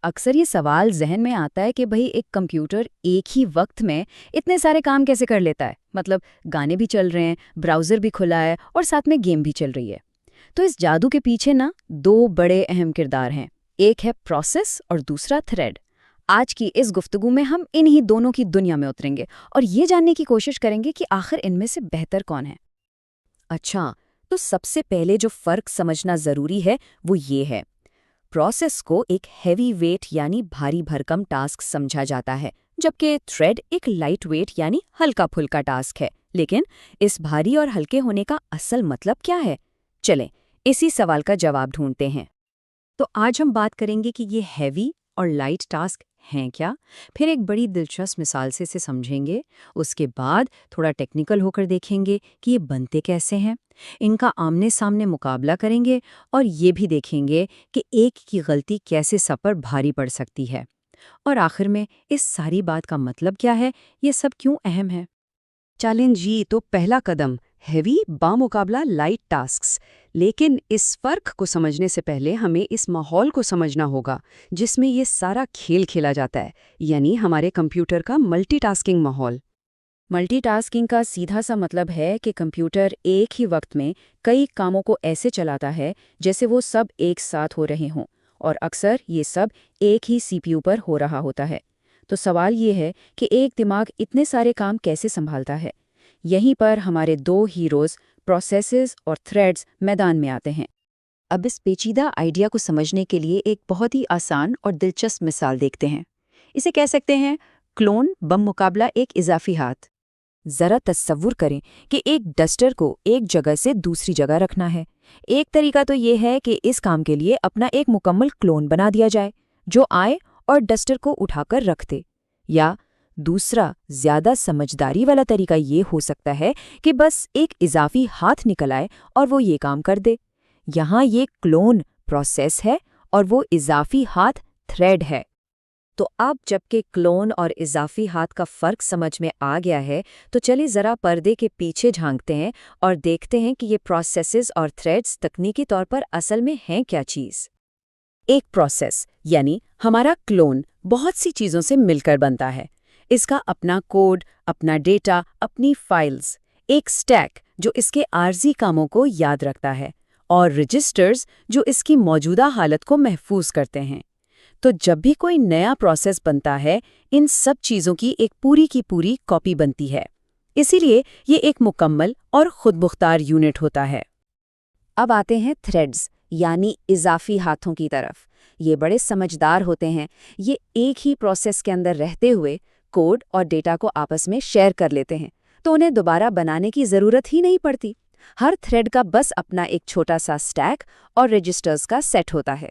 اکثر یہ سوال ذہن میں آتا ہے کہ بھئی ایک کمپیوٹر ایک ہی وقت میں اتنے سارے کام کیسے کر لیتا ہے؟ مطلب گانے بھی چل رہے ہیں، براؤزر بھی کھلا ہے اور ساتھ میں گیم بھی چل رہی ہے۔ تو اس جادو کے پیچھے نا دو بڑے اہم کردار ہیں، ایک ہے پروسیس اور دوسرا تھریڈ۔ آج کی اس گفتگو میں ہم انہی دونوں کی دنیا میں اتریں گے اور یہ جاننے کی کوشش کریں گے کہ آخر ان میں سے بہتر کون ہے۔ اچھا، تو سب سے پہلے جو فرق سمجھنا ضروری ہے وہ یہ ہے، پروسیس کو ایک ہیوی ویٹ یعنی بھاری بھرکم ٹاسک سمجھا جاتا ہے، جبکہ تھریڈ ایک لائٹ ویٹ یعنی ہلکا پھلکا ٹاسک ہے۔ لیکن اس بھاری اور ہلکے ہونے کا اصل مطلب کیا ہے؟ چلیں اسی سوال کا جواب ڈھونڈتے ہیں۔ تو آج ہم بات کریں گے کہ یہ ہیوی اور لائٹ ٹاسک ہیں کیا، پھر ایک بڑی دلچسپ مثال سے اسے سمجھیں گے، اس کے بعد تھوڑا ٹیکنیکل ہو کر دیکھیں گے کہ یہ بنتے کیسے ہیں، ان کا آمنے سامنے مقابلہ کریں گے اور یہ بھی دیکھیں گے کہ ایک کی غلطی کیسے سب پر بھاری پڑ سکتی ہے۔ اور آخر میں اس ساری بات کا مطلب کیا ہے، یہ سب کیوں اہم ہے۔ چیلنج جی، تو پہلا قدم ہیوی بامقابلہ لائٹ ٹاسکس۔ لیکن اس فرق کو سمجھنے سے پہلے ہمیں اس ماحول کو سمجھنا ہوگا جس میں یہ سارا کھیل کھیلا جاتا ہے، یعنی ہمارے کمپیوٹر کا ملٹی ٹاسکنگ ماحول۔ ملٹی ٹاسکنگ کا سیدھا سا مطلب ہے کہ کمپیوٹر ایک ہی وقت میں کئی کاموں کو ایسے چلاتا ہے جیسے وہ سب ایک ساتھ ہو رہے ہوں، اور اکثر یہ سب ایک ہی سی پی یو پر ہو رہا ہوتا ہے۔ تو سوال یہ ہے کہ ایک دماغ اتنے سارے کام کیسے سنبھالتا ہے؟ یہیں پر ہمارے دو ہیروز پروسیسز اور تھریڈز میدان میں آتے ہیں۔ اب اس پیچیدہ آئیڈیا کو سمجھنے کے لیے ایک بہت ہی آسان اور دلچسپ مثال دیکھتے ہیں۔ اسے کہہ سکتے ہیں کلون بم مقابلہ ایک اضافی ہاتھ۔ ذرا تصور کریں کہ ایک ڈسٹر کو ایک جگہ سے دوسری جگہ رکھنا ہے۔ ایک طریقہ تو یہ ہے کہ اس کام کے لیے اپنا ایک مکمل کلون بنا دیا جائے جو آئے اور ڈسٹر کو اٹھا کر رکھ دے، یا دوسرا زیادہ سمجھداری والا طریقہ یہ ہو سکتا ہے کہ بس ایک اضافی ہاتھ نکل آئے اور وہ یہ کام کر دے۔ یہاں یہ کلون پروسیس ہے اور وہ اضافی ہاتھ تھریڈ ہے۔ تو اب جبکہ کلون اور اضافی ہاتھ کا فرق سمجھ میں آ گیا ہے، تو چلیں ذرا پردے کے پیچھے جھانکتے ہیں اور دیکھتے ہیں کہ یہ پروسیسز اور تھریڈز تکنیکی طور پر اصل میں ہیں کیا چیز۔ ایک پروسیس یعنی ہمارا کلون بہت سی چیزوں سے مل کر بنتا ہے۔ اس کا اپنا کوڈ، اپنا ڈیٹا، اپنی فائلز، ایک سٹیک جو اس کے عارضی کاموں کو یاد رکھتا ہے، اور رجسٹرز جو اس کی موجودہ حالت کو محفوظ کرتے ہیں۔ تو جب بھی کوئی نیا پروسیس بنتا ہے، ان سب چیزوں کی ایک پوری کی پوری کاپی بنتی ہے۔ اسی لیے یہ ایک مکمل اور خود مختار یونٹ ہوتا ہے۔ اب آتے ہیں تھریڈز یعنی اضافی ہاتھوں کی طرف۔ یہ بڑے سمجھدار ہوتے ہیں، یہ ایک ہی پروسیس کے اندر رہتے ہوئے کوڈ اور ڈیٹا کو آپس میں شیئر کر لیتے ہیں، تو انہیں دوبارہ بنانے کی ضرورت ہی نہیں پڑتی۔ ہر تھریڈ کا بس اپنا ایک چھوٹا سا سٹیک اور رجسٹرز کا سیٹ ہوتا ہے۔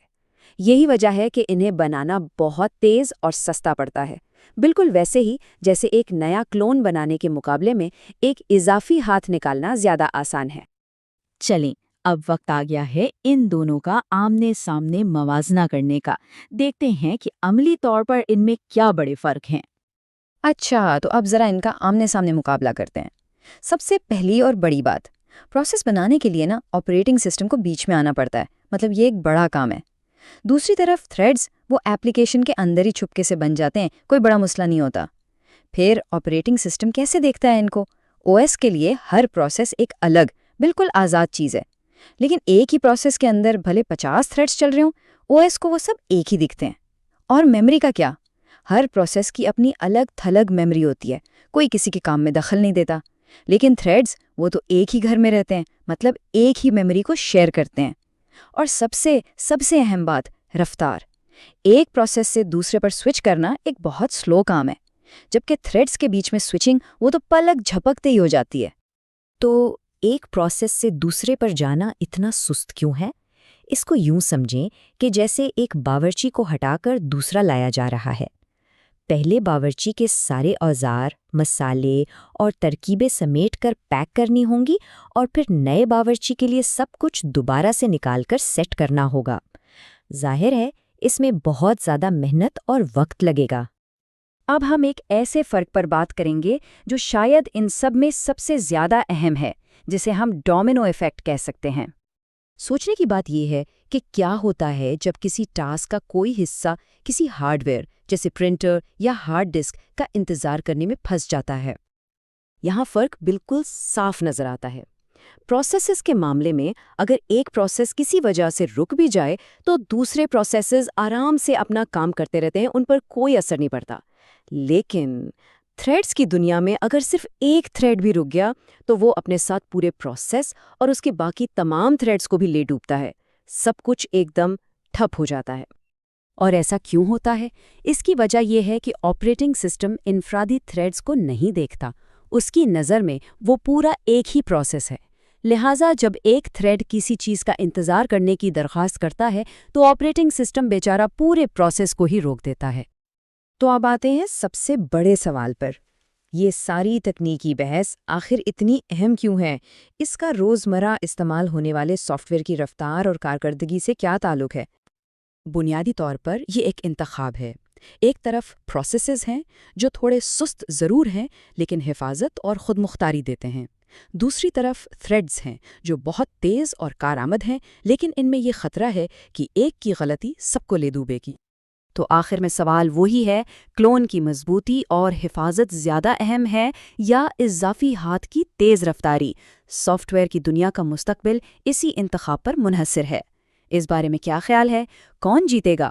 یہی وجہ ہے کہ انہیں بنانا بہت تیز اور سستا پڑتا ہے، بالکل ویسے ہی جیسے ایک نیا کلون بنانے کے مقابلے میں ایک اضافی ہاتھ نکالنا زیادہ آسان ہے۔ چلیں اب وقت آ گیا ہے ان دونوں کا آمنے سامنے موازنہ کرنے کا۔ دیکھتے ہیں کہ عملی طور پر ان میں کیا بڑے فرق ہیں۔ اچھا، تو اب ذرا ان کا آمنے سامنے مقابلہ کرتے ہیں۔ سب سے پہلی اور بڑی بات، پروسیس بنانے کے لیے نا آپریٹنگ سسٹم کو بیچ میں آنا پڑتا ہے، مطلب یہ ایک بڑا کام ہے۔ دوسری طرف تھریڈز وہ ایپلیکیشن کے اندر ہی چھپکے سے بن جاتے ہیں، کوئی بڑا مسئلہ نہیں ہوتا۔ پھر آپریٹنگ سسٹم کیسے دیکھتا ہے ان کو؟ او ایس کے لیے ہر پروسیس ایک الگ، بالکل آزاد چیز ہے، لیکن ایک ہی پروسیس کے اندر بھلے 50 تھریڈز چل رہے ہوں، او ایس کو وہ سب ایک ہی دکھتے ہیں۔ اور میموری کا کیا؟ ہر پروسیس کی اپنی الگ تھلگ میموری ہوتی ہے، کوئی کسی کے کام میں دخل نہیں دیتا۔ لیکن تھریڈز وہ تو ایک ہی گھر میں رہتے ہیں، مطلب ایک ہی میموری کو شیئر کرتے ہیں۔ اور سب سے اہم بات، رفتار۔ ایک پروسیس سے دوسرے پر سوئچ کرنا ایک بہت سلو کام ہے، جبکہ تھریڈز کے بیچ میں سوئچنگ وہ تو پلک جھپکتے ہی ہو جاتی ہے۔ تو ایک پروسیس سے دوسرے پر جانا اتنا سست کیوں ہے؟ اس کو یوں سمجھیں کہ جیسے ایک باورچی کو ہٹا کر دوسرا لایا جا رہا ہے۔ پہلے باورچی کے سارے اوزار، مسالے اور ترکیبیں سمیٹ کر پیک کرنی ہوں گی، اور پھر نئے باورچی کے لیے سب کچھ دوبارہ سے نکال کر سیٹ کرنا ہوگا۔ ظاہر ہے اس میں بہت زیادہ محنت اور وقت لگے گا۔ اب ہم ایک ایسے فرق پر بات کریں گے جو شاید ان سب میں سب سے زیادہ اہم ہے، جسے ہم ڈومینو ایفیکٹ کہہ سکتے ہیں۔ سوچنے کی بات یہ ہے کہ کیا ہوتا ہے جب کسی ٹاسک کا کوئی حصہ کسی ہارڈ ویئر جیسے پرنٹر یا ہارڈ ڈسک کا انتظار کرنے میں پھنس جاتا ہے۔ یہاں فرق بالکل صاف نظر آتا ہے۔ پروسیسز کے معاملے میں اگر ایک پروسیس کسی وجہ سے رک بھی جائے تو دوسرے پروسیسز آرام سے اپنا کام کرتے رہتے ہیں، ان پر کوئی اثر نہیں پڑتا۔ لیکن تھریڈز کی دنیا میں اگر صرف ایک تھریڈ بھی رک گیا تو وہ اپنے ساتھ پورے پروسیس اور اس کے باقی تمام تھریڈز کو بھی لے ڈوبتا ہے۔ سب کچھ ایک دم ٹھپ ہو جاتا ہے۔ اور ایسا کیوں ہوتا ہے؟ اس کی وجہ یہ ہے کہ آپریٹنگ سسٹم انفرادی تھریڈز کو نہیں دیکھتا۔ اس کی نظر میں وہ پورا ایک ہی پروسیس ہے۔ لہٰذا جب ایک تھریڈ کسی چیز کا انتظار کرنے کی درخواست کرتا ہے تو آپریٹنگ سسٹم بیچارہ پورے پروسیس کو ہی روک دیتا ہے۔ تو اب آتے ہیں سب سے بڑے سوال پر، یہ ساری تکنیکی بحث آخر اتنی اہم کیوں ہے؟ اس کا روزمرہ استعمال ہونے والے سافٹ ویئر کی رفتار اور کارکردگی سے کیا تعلق ہے؟ بنیادی طور پر یہ ایک انتخاب ہے۔ ایک طرف پروسیسز ہیں جو تھوڑے سست ضرور ہیں لیکن حفاظت اور خود مختاری دیتے ہیں۔ دوسری طرف تھریڈز ہیں جو بہت تیز اور کارآمد ہیں لیکن ان میں یہ خطرہ ہے کہ ایک کی غلطی سب کو لے ڈوبے گی۔ تو آخر میں سوال وہی ہے، کلون کی مضبوطی اور حفاظت زیادہ اہم ہے یا اضافی ہاتھ کی تیز رفتاری؟ سافٹ ویئر کی دنیا کا مستقبل اسی انتخاب پر منحصر ہے۔ اس بارے میں کیا خیال ہے؟ کون جیتے گا؟